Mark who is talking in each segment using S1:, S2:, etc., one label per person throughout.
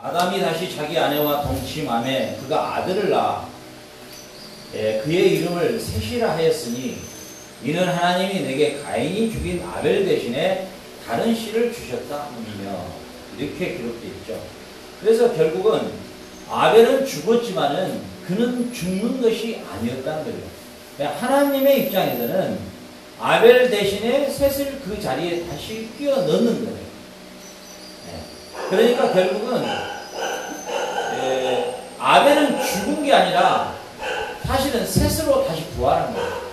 S1: 아담이 다시 자기 아내와 동침함에 그가 아들을 낳아 그의 이름을 셋이라 하였으니 이는 하나님이 내게 가인이 죽인 아벨 대신에 다른 씨를 주셨다 하며 이렇게 기록되어 있죠. 그래서 결국은 아벨은 죽었지만은 그는 죽는 것이 아니었다는 거예요. 하나님의 입장에서는 아벨 대신에 셋을 그 자리에 다시 끼워 넣는 거예요. 그러니까 결국은 아벨은 죽은 게 아니라 사실은 셋으로 다시 부활한 거예요.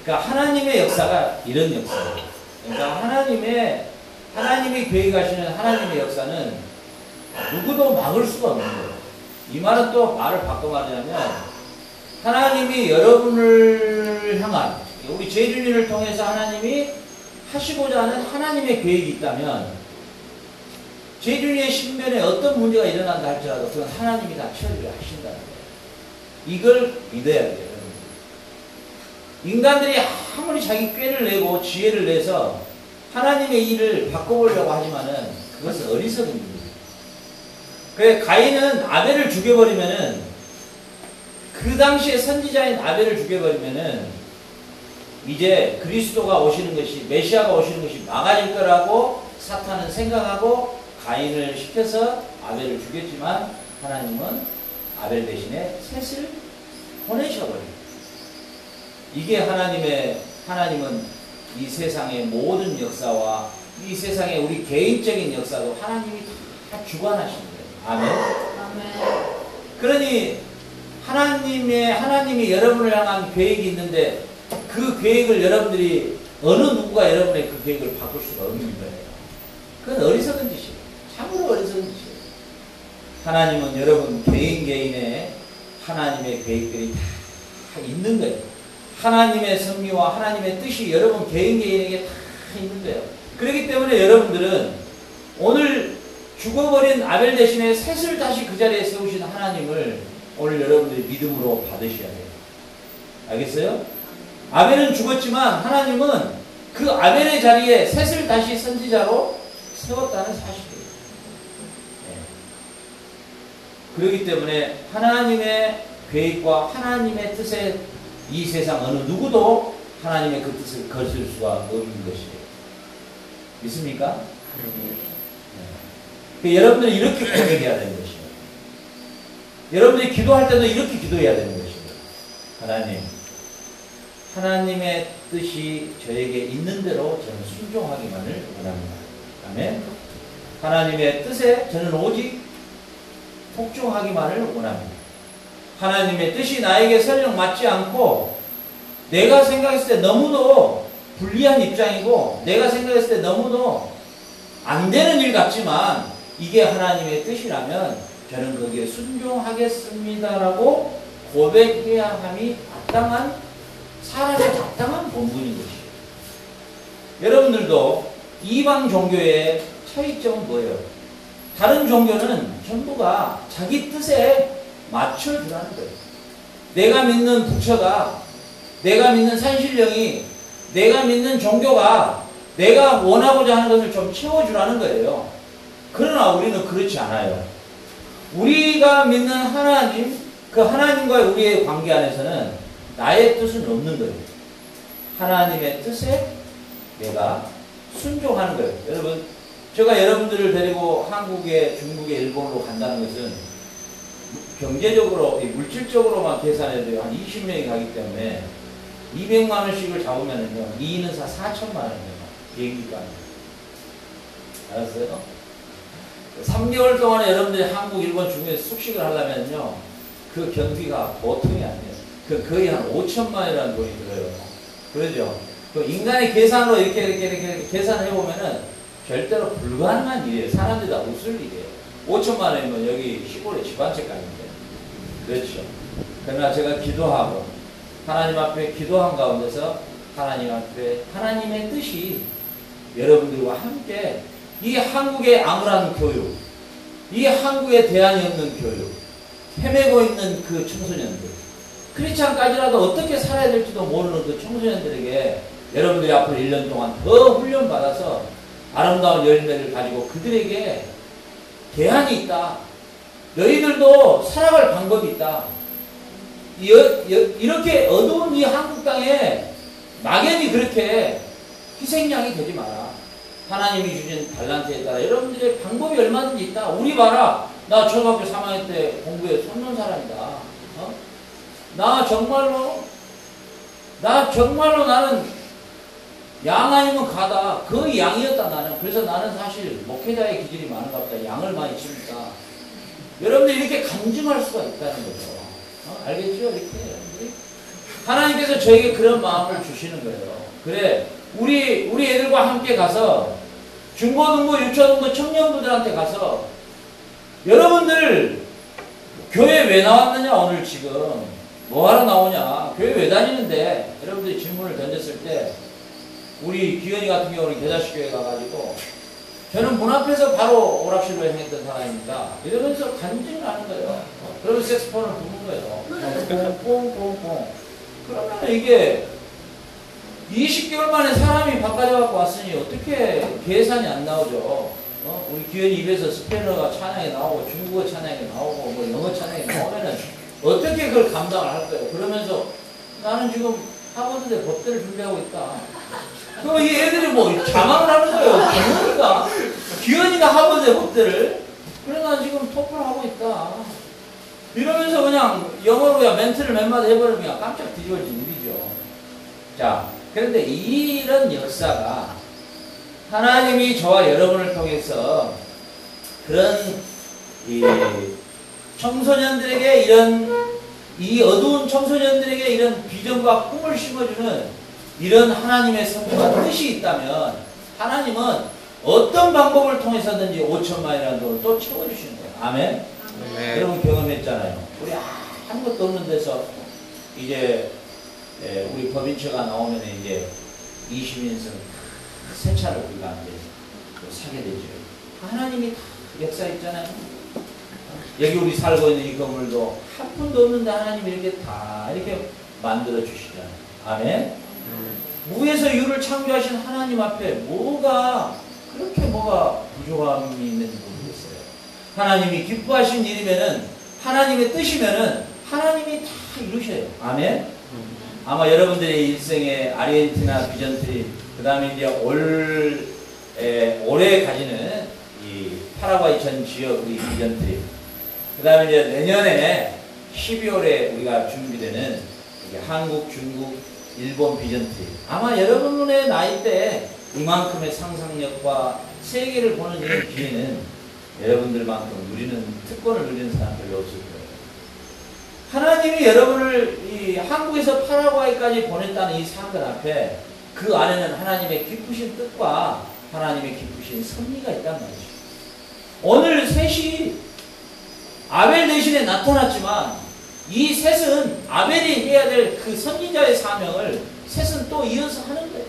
S1: 그러니까 하나님의 역사가 이런 역사예요. 그러니까 하나님이 계획하시는 하나님의 역사는 누구도 막을 수가 없는 거예요. 이 말은 또 말을 바꿔 말하자면 하나님이 여러분을 향한 우리 재준이를 통해서 하나님이 하시고자 하는 하나님의 계획이 있다면 재준이의 신변에 어떤 문제가 일어난다 할지라도 그건 하나님이 다 처리를 하신다는 거예요. 이걸 믿어야 돼요. 인간들이 아무리 자기 꾀를 내고 지혜를 내서 하나님의 일을 바꿔보려고 하지만은 그것은 어리석은 일이에요. 그래 가인은 아벨을 죽여버리면은 그 당시에 선지자인 아벨을 죽여버리면은 이제 그리스도가 오시는 것이 메시아가 오시는 것이 막아질 거라고 사탄은 생각하고 가인을 시켜서 아벨을 죽였지만 하나님은 아벨 대신에 셋을 보내셔버려요. 이게 하나님은 이 세상의 모든 역사와 이 세상의 우리 개인적인 역사도 하나님이 다 주관하시는 거예요. 아멘.
S2: 아멘.
S1: 그러니 하나님이 여러분을 향한 계획이 있는데 그 계획을 여러분들이 어느 누구가 여러분의 그 계획을 바꿀 수가 없는 거예요. 그건 어리석은 짓이에요. 참으로 어리석은 짓이에요. 하나님은 여러분 개인의 하나님의 계획들이 다 있는 거예요. 하나님의 섭리와 하나님의 뜻이 여러분 개인에게 다 있는 거예요. 그렇기 때문에 여러분들은 오늘 죽어버린 아벨 대신에 셋을 다시 그 자리에 세우신 하나님을 오늘 여러분들이 믿음으로 받으셔야 돼요. 알겠어요? 아벨은 죽었지만 하나님은 그 아벨의 자리에 셋을 다시 선지자로 세웠다는 사실이에요. 네. 그렇기 때문에 하나님의 계획과 하나님의 뜻에 이 세상 어느 누구도 하나님의 그 뜻을 거슬 수가 없는 것이에요. 믿습니까? 네. 여러분들이 이렇게 고백해야 되는 것이에요. 여러분들이 기도할 때도 이렇게 기도해야 되는 것이에요. 하나님의 뜻이 저에게 있는 대로 저는 순종하기만을 원합니다. 아멘. 하나님의 뜻에 저는 오직 복종하기만을 원합니다. 하나님의 뜻이 나에게 설령 맞지 않고 내가 생각했을 때 너무도 불리한 입장이고 내가 생각했을 때 너무도 안 되는 일 같지만 이게 하나님의 뜻이라면 저는 거기에 순종하겠습니다라고 고백해야 함이 마땅한 사람의 마땅한 본분인 것이에요. 여러분들도 이방 종교의 차이점은 뭐예요? 다른 종교는 전부가 자기 뜻에 맞춰주라는 거예요. 내가 믿는 부처가, 내가 믿는 산신령이, 내가 믿는 종교가 내가 원하고자 하는 것을 좀 채워주라는 거예요. 그러나 우리는 그렇지 않아요. 우리가 믿는 하나님, 그 하나님과의 우리의 관계 안에서는 나의 뜻은 없는 거예요. 하나님의 뜻에 내가 순종하는 거예요. 여러분, 제가 여러분들을 데리고 한국에, 중국에, 일본으로 간다는 것은 경제적으로, 물질적으로만 계산해도 한 20명이 가기 때문에 200만 원씩을 잡으면은요, 2인은 4천만 원이에요. 비행기값. 알았어요? 3개월 동안에 여러분들이 한국, 일본, 중국에서 숙식을 하려면요, 그 경비가 보통이 아니에요. 그 거의 한 5천만 원이라는 돈이 들어요. 그러죠? 그 인간의 계산으로 이렇게 계산을 해보면은 절대로 불가능한 일이에요. 사람들이 다 웃을 일이에요. 5천만 원이면 여기 시골에 집 한 채 값인데. 그렇죠. 그러나 제가 기도하고 하나님 앞에 기도한 가운데서 하나님 앞에 하나님의 뜻이 여러분들과 함께 이 한국의 암울한 교육, 이 한국에 대안이 없는 교육, 헤매고 있는 그 청소년들, 크리스찬까지라도 어떻게 살아야 될지도 모르는 그 청소년들에게 여러분들이 앞으로 1년 동안 더 훈련받아서 아름다운 열매를 가지고 그들에게 대안이 있다. 너희들도 살아갈 방법이 있다. 이렇게 어두운 이 한국 땅에 막연히 그렇게 희생양이 되지 마라. 하나님이 주신 달란트에 따라 여러분들의 방법이 얼마든지 있다. 우리 봐라. 나 초등학교 3학년 때 공부에 손놓은 사람이다. 나 정말로 나는 양 아니면 가다. 그 양이었다 나는. 그래서 나는 사실 목회자의 기질이 많은가 보다. 양을 많이 치니까. 여러분들 이렇게 간증할 수가 있다는 거죠. 알겠죠? 이렇게 여러분들이? 하나님께서 저에게 그런 마음을 주시는 거예요. 그래, 우리 애들과 함께 가서 중고등부, 유초등부 청년부들한테 가서 여러분들 교회 왜 나왔느냐 오늘 지금 뭐하러 나오냐 교회 왜 다니는데 여러분들이 질문을 던졌을 때 우리 기현이 같은 경우는 겨자식 교회 가가지고 저는 문 앞에서 바로 오락실로 행했던 사람입니다. 이러면서 간증을 하는 거예요. 그러면 색소폰을 부는 거예요. 뽕뽕뽕뽕. 그러면 이게 20개월 만에 사람이 바꿔져갖고 왔으니 어떻게 계산이 안 나오죠? 우리 기현이 입에서 스페인어가 찬양에 나오고 중국어 찬양에 나오고 뭐 영어 찬양에 나오면은 어떻게 그걸 감당을 할 거예요? 그러면서 나는 지금 학원인데 법대를 준비하고 있다. 그럼 이 애들이 뭐 자망을 하는 거예요. 기현이가 학원인데 법대를. 그래 난 지금 토플을 하고 있다. 이러면서 그냥 영어로 그냥 멘트를 몇 마디 해버리면 그냥 깜짝 뒤집어진 일이죠. 자, 그런데 이런 역사가 하나님이 저와 여러분을 통해서 그런 이 청소년들에게 이 어두운 청소년들에게 이런 비전과 꿈을 심어주는 이런 하나님의 섭리와 뜻이 있다면 하나님은 어떤 방법을 통해서든지 5천만이라는 돈을 또 채워주시는 거예요. 아멘? 네. 여러분 경험했잖아요. 우리 아무것도 없는 데서 이제 우리 법인처가 나오면 이제 20인승 새 차를 우리가 이제 사게 되죠. 하나님이 다 역사 있잖아요. 여기 우리 살고 있는 이 건물도 한 푼도 없는데 하나님이 이렇게 다 이렇게 만들어 주시잖아요. 아멘. 무에서 유를 창조하신 하나님 앞에 뭐가 부족함이 있는지 모르겠어요. 하나님이 기뻐하신 일이면은 하나님의 뜻이면은 하나님이 다 이루셔요. 아멘. 아마 여러분들의 일생에 아르헨티나 비전트리 그 다음에 이제 올해 가지는 이 파라과이 전 지역 우리 비전트리 그 다음에 이제 내년에 12월에 우리가 준비되는 한국, 중국, 일본 비전트리 아마 여러분의 나이 때 이만큼의 상상력과 세계를 보는 이 기회는 여러분들만큼 특권을 누리는 사람 별로 없을 거예요. 하나님이 여러분을 이 한국에서 파라과이까지 보냈다는 이 사건 앞에 그 안에는 하나님의 기쁘신 뜻과 하나님의 기쁘신 섭리가 있단 말이죠. 오늘 셋이 아벨 대신에 나타났지만 이 셋은 아벨이 해야 될 그 선지자의 사명을 셋은 또 이어서 하는 거예요.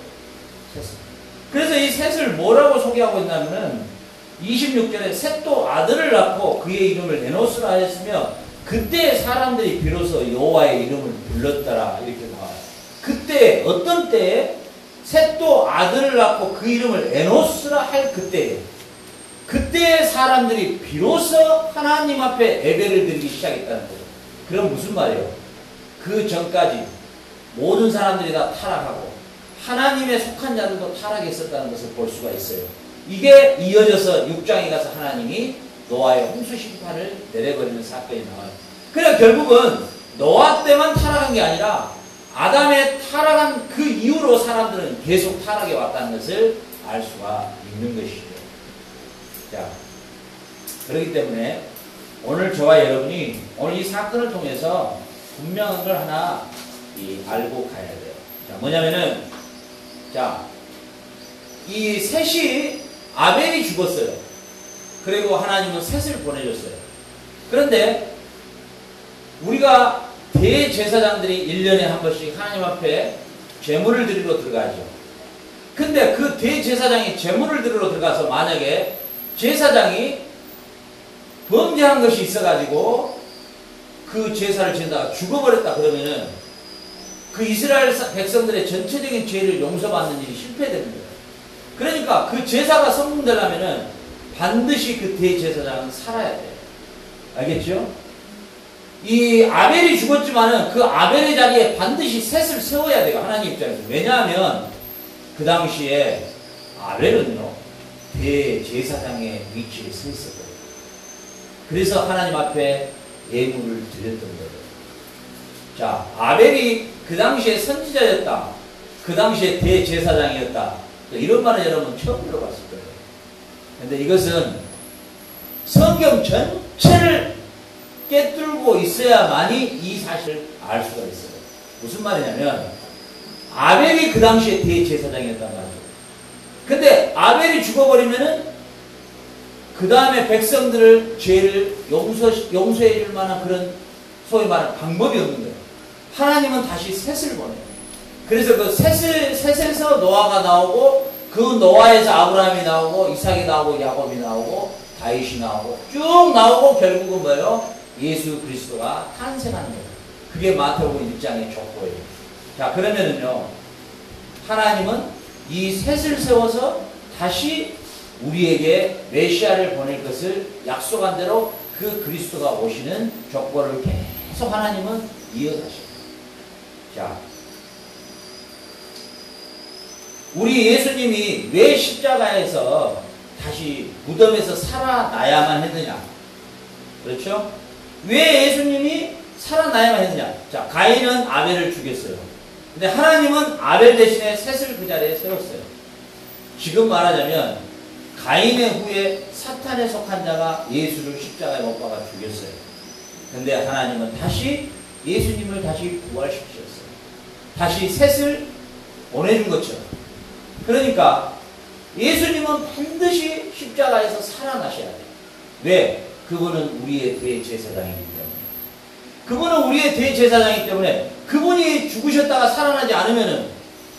S1: 셋은. 그래서 이 셋을 뭐라고 소개하고 있냐면은 26절에 셋도 아들을 낳고 그의 이름을 에노스라 하였으며 그때 사람들이 비로소 여호와의 이름을 불렀더라 이렇게 나와요. 그때 어떤 때에 셋도 아들을 낳고 그 이름을 에노스라 할 그때에 그때 사람들이 비로소 하나님 앞에 예배를 드리기 시작했다는 거예요. 그럼 무슨 말이에요? 그 전까지 모든 사람들이 다 타락하고 하나님의 속한 자들도 타락했었다는 것을 볼 수가 있어요. 이게 이어져서 6장에 가서 하나님이 노아의 홍수 심판을 내려버리는 사건이 나와요. 그러니까 결국은 노아 때만 타락한 게 아니라 아담의 타락한 그 이후로 사람들은 계속 타락해 왔다는 것을 알 수가 있는 것이죠. 자, 그렇기 때문에 오늘 저와 여러분이 오늘 이 사건을 통해서 분명한 걸 하나 알고 가야 돼요. 자, 뭐냐면은 자, 이 셋이 아벨이 죽었어요. 그리고 하나님은 셋을 보내줬어요. 그런데 우리가 대제사장들이 1년에 한 번씩 하나님 앞에 제물을 드리러 들어가죠. 근데 그 대제사장이 제물을 드리러 들어가서 만약에 제사장이 범죄한 것이 있어가지고 그 제사를 지내다가 죽어버렸다 그러면은 그 이스라엘 백성들의 전체적인 죄를 용서받는 일이 실패되는 거예요. 그러니까 그 제사가 성공되려면은 반드시 그 대제사장은 살아야 돼요. 알겠죠? 이 아벨이 죽었지만은 그 아벨의 자리에 반드시 셋을 세워야 돼요. 하나님 입장에서. 왜냐하면 그 당시에 아벨은요, 대제사장의 위치에 서 있었거든요. 그래서 하나님 앞에 예물을 드렸던 거예요. 자, 아벨이 그 당시에 선지자였다. 그 당시에 대제사장이었다. 이런 말은 여러분 처음 들어봤을 거예요. 근데 이것은 성경 전체를 깨뚫고 있어야만이 이 사실을 알 수가 있어요. 무슨 말이냐면 아벨이 그 당시에 대제사장이었단 말이죠. 근데 아벨이 죽어버리면은 그 다음에 백성들을 죄를 용서해 줄 만한 그런 소위 말하는 방법이 없는 거예요. 하나님은 다시 셋을 보내요. 그래서 그 셋에서 노아가 나오고 그 노아에서 아브라함이 나오고 이삭이 나오고 야곱이 나오고 다윗이 나오고 쭉 나오고 결국은 뭐예요? 예수 그리스도가 탄생하는 거예요. 그게 마태복음 1장의 족보예요. 자, 그러면은요, 하나님은 이 셋을 세워서 다시 우리에게 메시아를 보낼 것을 약속한 대로 그 그리스도가 오시는 족보를 계속 하나님은 이어가십니다. 자, 우리 예수님이 왜 십자가에서 다시 무덤에서 살아나야만 했느냐? 그렇죠? 왜 예수님이 살아나야만 했느냐? 자, 가인은 아벨을 죽였어요. 근데 하나님은 아벨 대신에 셋을 그 자리에 세웠어요. 지금 말하자면 가인의 후에 사탄에 속한 자가 예수를 십자가에 못 박아 죽였어요. 근데 하나님은 다시 예수님을 다시 부활시키셨어요. 다시 셋을 보내준 것처럼. 그러니까 예수님은 반드시 십자가에서 살아나셔야 돼요. 왜? 그분은 우리의 대제사장이기 때문에. 그분은 우리의 대제사장이기 때문에 그분이 죽으셨다가 살아나지 않으면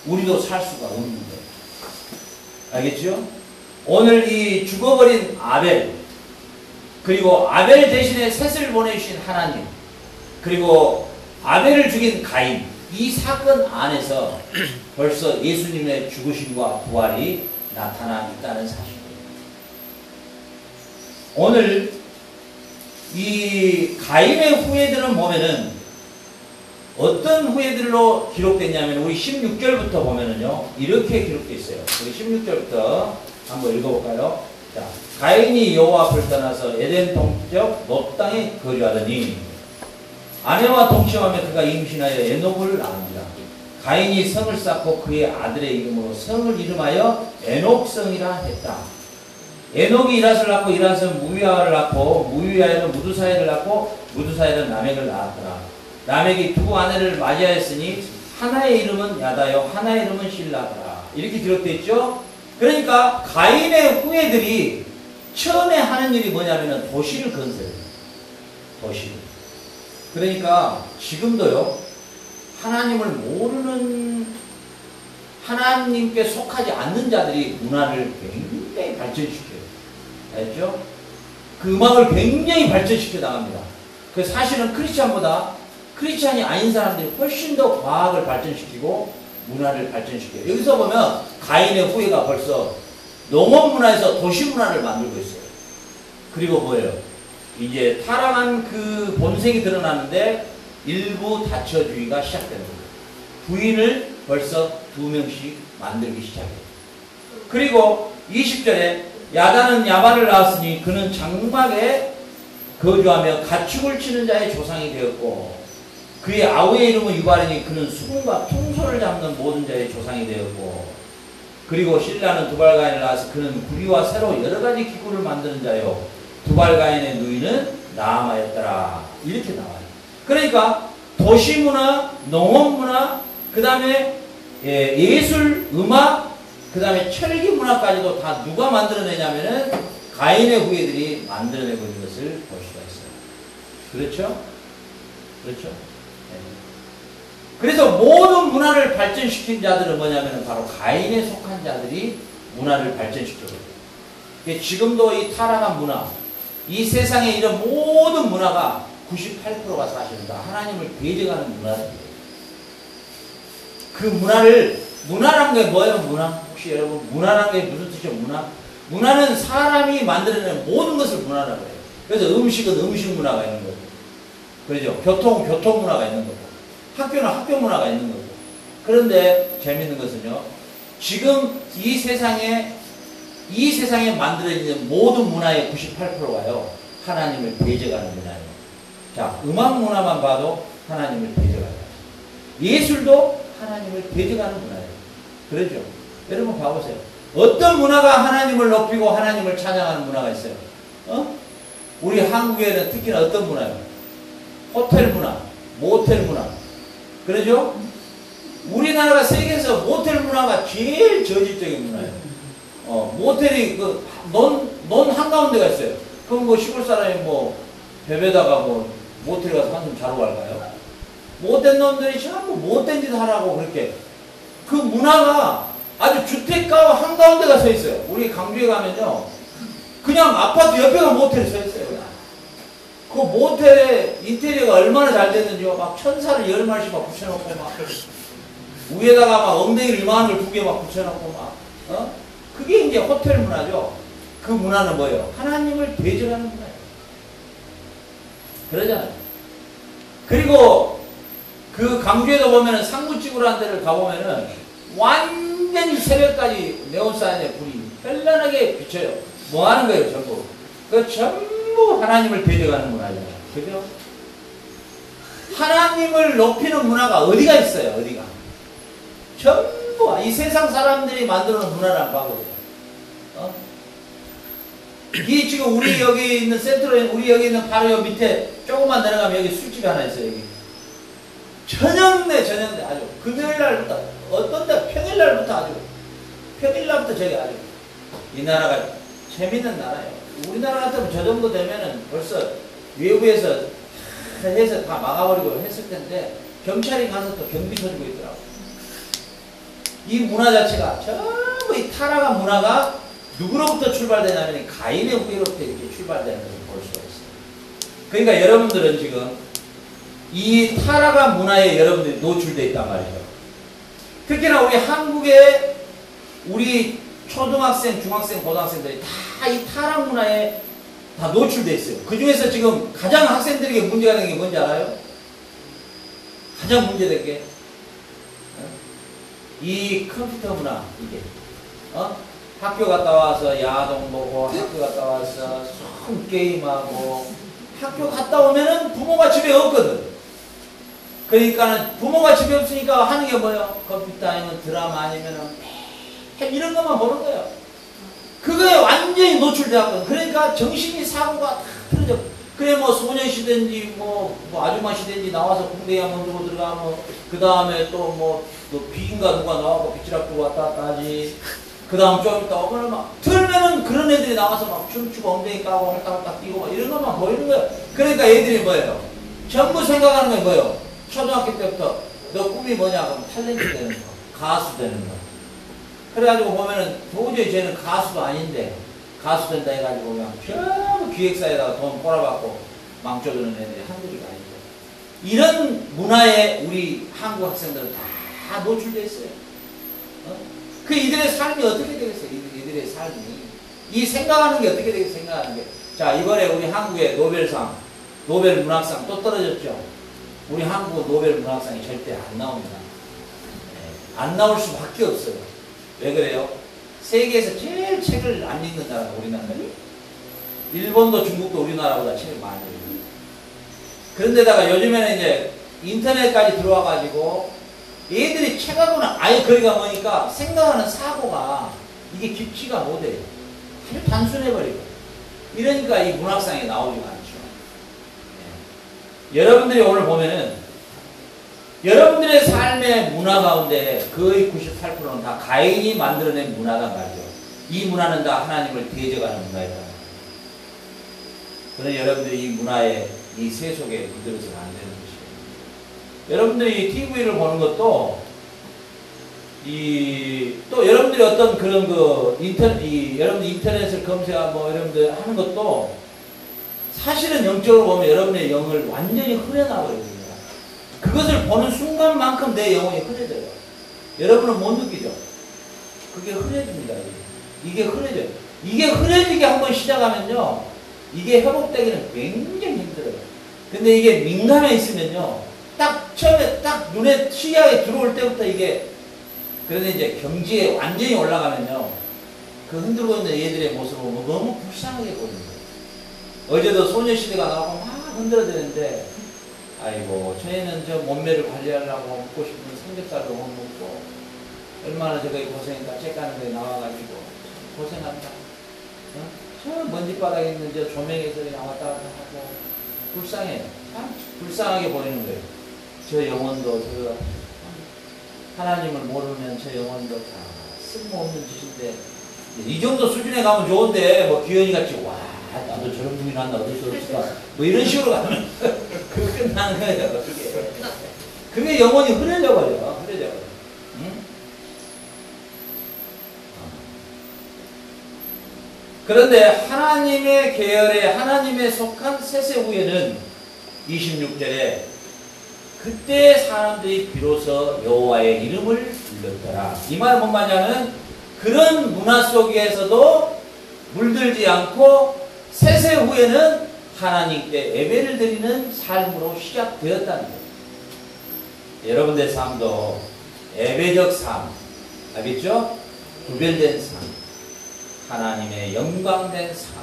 S1: 우리도 살 수가 없는 거예요. 알겠죠? 오늘 이 죽어버린 아벨, 그리고 아벨 대신에 셋을 보내주신 하나님, 그리고 아벨을 죽인 가인, 이 사건 안에서 벌써 예수님의 죽으심과 부활이 나타나 있다는 사실이에요. 오늘 이 가인의 후예들은 보면은 어떤 후예들로 기록됐냐면 우리 16절부터 보면은요, 이렇게 기록되어 있어요. 우리 16절부터 한번 읽어볼까요? 자, 가인이 여호와 앞을 떠나서 에덴 동쪽 놉 땅에 거주하더니 아내와 동침하며 그가 임신하여 에녹을 낳았느니라. 가인이 성을 쌓고 그의 아들의 이름으로 성을 이름하여 에녹성이라 했다. 에녹이 이랏을 낳고 이랏은 무비아를 낳고 무비아는 무두사엘을 낳고 무두사엘은 라멕을 낳았더라. 라멕이 두 아내를 맞이하였으니 하나의 이름은 야다요 하나의 이름은 실라더라. 이렇게 기록되어 있죠. 그러니까 가인의 후예들이 처음에 하는 일이 뭐냐면 도시를 건설해요. 도시를. 그러니까 지금도요, 하나님을 모르는, 하나님께 속하지 않는 자들이 문화를 굉장히 발전시켜요. 알죠? 그 음악을 굉장히 발전시켜 나갑니다. 그 사실은 크리스찬이 아닌 사람들이 훨씬 더 과학을 발전시키고 문화를 발전시켜요. 여기서 보면 가인의 후예가 벌써 농업 문화에서 도시 문화를 만들고 있어요. 그리고 뭐예요? 이제 타락한 그 본색이 드러나는데 일부 다처주의가 시작되는 거예요. 부인을 벌써 2명씩 만들기 시작해요. 그리고 20절에 야단은 야발을 낳았으니 그는 장막에 거주하며 가축을 치는 자의 조상이 되었고 그의 아우의 이름은 유발이니 그는 수금과 퉁소를 잡는 모든 자의 조상이 되었고 그리고 실라는 두발가인을 낳아서 그는 구리와 새로 여러 가지 기구를 만드는 자요 두발가인의 누이는 나아마였더라. 이렇게 나와요. 그러니까 도시문화, 농업문화, 그 다음에 예술, 음악, 그 다음에 철기문화까지도 다 누가 만들어내냐면은 가인의 후예들이 만들어내고 있는 것을 볼 수가 있어요. 그렇죠? 그렇죠? 네. 그래서 모든 문화를 발전시킨 자들은 뭐냐면은 바로 가인에 속한 자들이 문화를 발전시켰거든요. 지금도 이 타락한 문화, 이 세상에 이런 모든 문화가 98%가 사실은 다 하나님을 대적하는 문화입니다. 그 문화란 게 뭐예요? 문화? 혹시 여러분 문화란 게 무슨 뜻이에요? 문화는 사람이 만들어내는 모든 것을 문화라고 해요. 그래서 음식은 음식 문화가 있는 거고, 그렇죠? 교통은 교통 문화가 있는 거고, 학교는 학교 문화가 있는 거고. 그런데 재밌는 것은요, 지금 이 세상에 만들어지는 모든 문화의 98%가요, 하나님을 대적하는 문화예요. 자, 음악 문화만 봐도 하나님을 대적하는, 예술도 하나님을 대적하는 문화예요. 그렇죠? 여러분 봐보세요. 어떤 문화가 하나님을 높이고 하나님을 찬양하는 문화가 있어요? 우리 한국에는 특히나 어떤 문화예요? 호텔 문화, 모텔 문화. 그러죠? 우리나라가 세계에서 모텔 문화가 제일 저질적인 문화예요. 모텔이 논 한가운데가 있어요. 그럼 뭐 시골 사람이 뭐 벽에다가 뭐 모텔 가서 한숨 자러 갈까요? 못된 놈들이 전부 못된 짓 하라고 그렇게. 그 문화가 아주 주택가 한가운데가 서 있어요. 우리 강주에 가면요, 그냥 아파트 옆에가 모텔이 서 있어요. 그 모텔의 인테리어가 얼마나 잘 됐는지요. 막 천사를 10마리씩 막 붙여놓고 막 위에다가 막 엉덩이를 이만한 걸 2개 막 붙여놓고 막 그게 이제 호텔 문화죠. 그 문화는 뭐예요? 하나님을 대적하는 문화예요. 그러잖아요. 그리고 그 강주에도 보면은 상무집이라는 데를 가보면은 완전히 새벽까지 네온사인의 불이 현란하게 비쳐요. 뭐 하는 거예요, 전부? 그 전부 하나님을 대적하는 문화잖아요. 그죠? 하나님을 높이는 문화가 어디가 있어요, 어디가? 전부 이 세상 사람들이 만들어 놓은 문화를 한번 봐보세요. 이 지금 우리 여기 있는 센트럴, 우리 여기 있는 바로 여기 밑에 조금만 내려가면 여기 술집이 하나 있어요, 여기. 저녁내 아주 금요일날부터, 어떤 데 평일날부터 아주, 평일날부터 저기 아주, 이 나라가 재밌는 나라예요. 우리나라 같으면 저 정도 되면은 벌써 외부에서 해서 다 막아버리고 했을 텐데, 경찰이 가서 또 경비 쳐주고 있더라고. 이 문화 자체가 전부 이 타락한 문화가 누구로부터 출발되냐면 가인의 후예로부터 이렇게 출발되는 것을 볼 수가 있어요. 그러니까 여러분들은 지금 이 타락한 문화에 여러분들이 노출되어 있단 말이죠. 특히나 우리 한국의 우리 초등학생, 중학생, 고등학생들이 다 이 타락 문화에 다 노출되어 있어요. 그 중에서 지금 가장 학생들에게 문제가 되는 게 뭔지 알아요? 가장 문제된 게 이 컴퓨터 문화, 이게 학교 갔다 와서 야동 보고, 학교 갔다 와서 손 게임하고, 학교 갔다 오면은 부모가 집에 없거든. 그러니까는 부모가 집에 없으니까 하는 게 뭐예요? 컴퓨터 아니면 드라마 아니면은 이런 것만 보는 거예요. 그거에 완전히 노출되었거든. 그러니까 정신이 사고가 다 틀어져. 그래 뭐 소녀시대인지 뭐 아줌마 시대인지 나와서 군대에 먼저 들어가면 그 다음에 또 비인가 누가 나와서 빗지락 들고 왔다 갔다 하지. 그 다음 좀 있다 오면 막 틀면은 그런 애들이 나와서 막 춤추고 엉덩이 까고 할딱할딱 뛰고 막 이런 것만 보이는 거예요. 그러니까 애들이 뭐예요? 전부 생각하는 게 뭐예요? 초등학교 때부터 너 꿈이 뭐냐? 그럼 탤런트 되는 거, 가수 되는 거. 그래가지고 보면은 도저히 쟤는 가수도 아닌데 가수 된다 해가지고 그냥 전부 기획사에다가 돈 꼬라박고 망쳐주는 애들이 한둘이가 아니죠. 이런 문화에 우리 한국 학생들은 다 노출되어 있어요. 그 이들의 삶이 어떻게 되겠어요? 이들의 삶이. 이 생각하는 게 어떻게 되겠어요? 생각하는 게. 자, 이번에 우리 한국의 노벨상, 노벨 문학상 또 떨어졌죠? 우리 한국 노벨 문학상이 절대 안 나옵니다. 안 나올 수밖에 없어요. 왜 그래요? 세계에서 제일 책을 안 읽는 나라가 우리나라예요. 일본도 중국도 우리나라보다 책을 많이 읽어요. 그런데다가 요즘에는 이제 인터넷까지 들어와가지고 얘들이 책하고는 아예 거리가 머니까 생각하는 사고가 이게 깊지가 못해요. 아주 단순해버리고. 이러니까 이 문학상에 나오지가 않죠. 네. 여러분들이 오늘 보면은 여러분들의 삶의 문화 가운데 거의 98%는 다 가인이 만들어낸 문화단 말이죠. 이 문화는 다 하나님을 대적하는 문화이다. 그러나 여러분들이 이 문화의 이 새 속에 물들어서는 안 되는 것이에요. 여러분들이 TV를 보는 것도 또 여러분들이 어떤 그런 여러분들 인터넷을 검색하고 여러분들 하는 것도 사실은 영적으로 보면 여러분의 영을 완전히 흐려놔버립니다. 그것을 보는 순간만큼 내 영혼이 흐려져요. 여러분은 못 느끼죠? 그게 흐려집니다. 이게 흐려져요. 이게 흐려지게 한번 시작하면요, 이게 회복되기는 굉장히 힘들어요. 근데 이게 민감해 있으면요, 딱 처음에 딱 눈에 시야에 들어올 때부터 이게, 그런데 이제 경지에 완전히 올라가면요, 그 흔들고 있는 얘들의 모습을 보면 너무 불쌍하게 보이는 거예요. 어제도 소녀시대가 나오고 막 흔들어대는데, 아이고, 저희는 저 몸매를 관리하려고 먹고 싶은 삼겹살도 못 먹고, 얼마나 저거 고생했다, 째까는 거에 나와가지고, 고생한다. 어? 저 먼지바닥에 있는 저 조명에서 그냥 왔다 갔다 하고, 불쌍해. 참 불쌍하게 보이는 거예요. 저 영혼도, 저, 하나님을 모르면 저 영혼도 다 쓸모없는 짓인데, 이 정도 수준에 가면 좋은데, 뭐, 귀현이 같이, 와, 나도 저런 분이 났나, 어쩔 수 없을까. 뭐, 이런 식으로 가면, 그 끝나는 거예요, 어떻게. 그게 영혼이 흐려져버려, 흐려져버려. 응? 그런데 하나님의 계열에, 하나님에 속한 세세 후에는 26절에, 그때 사람들이 비로소 여호와의 이름을 불렀더라. 이 말은 뭔 말이냐면, 그런 문화 속에서도 물들지 않고 세세 후에는 하나님께 예배를 드리는 삶으로 시작되었다는 거예요. 여러분들의 삶도 예배적 삶, 알겠죠? 구별된 삶, 하나님의 영광된 삶,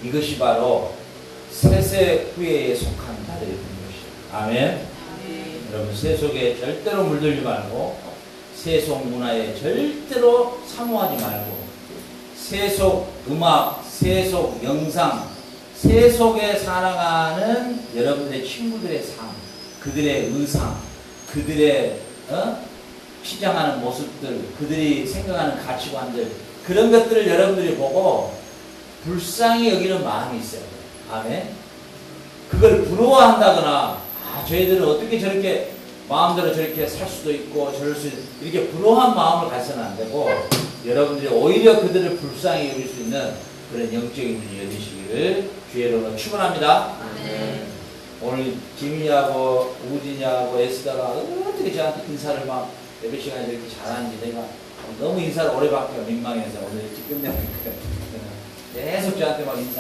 S1: 이것이 바로 세세 후에 속한 자들이 되는 것이에요. 아멘. 여러분, 세속에 절대로 물들지 말고, 세속 문화에 절대로 사모하지 말고, 세속 음악, 세속 영상, 세속에 살아가는 여러분들의 친구들의 삶, 그들의 의상, 그들의 시장하는 모습들, 그들이 생각하는 가치관들, 그런 것들을 여러분들이 보고 불쌍히 여기는 마음이 있어요. 아멘. 그걸 부러워한다거나, 아, 저희들은 어떻게 저렇게 마음대로 저렇게 살 수도 있고 저럴 수 이렇게 부러워한 마음을 가져서는 안 되고, 여러분들이 오히려 그들을 불쌍히 여길 수 있는 그런 영적인 분이 되시기를 주의 이름으로 축원합니다. 오늘 지민이하고 우진이하고 에스더가 어떻게 저한테 인사를 막 예배 시간에 이렇게 잘하는지 내가 너무 인사를 오래 받기가 민망해서 오늘 일찍 끝내니까 계속 저한테 막 인사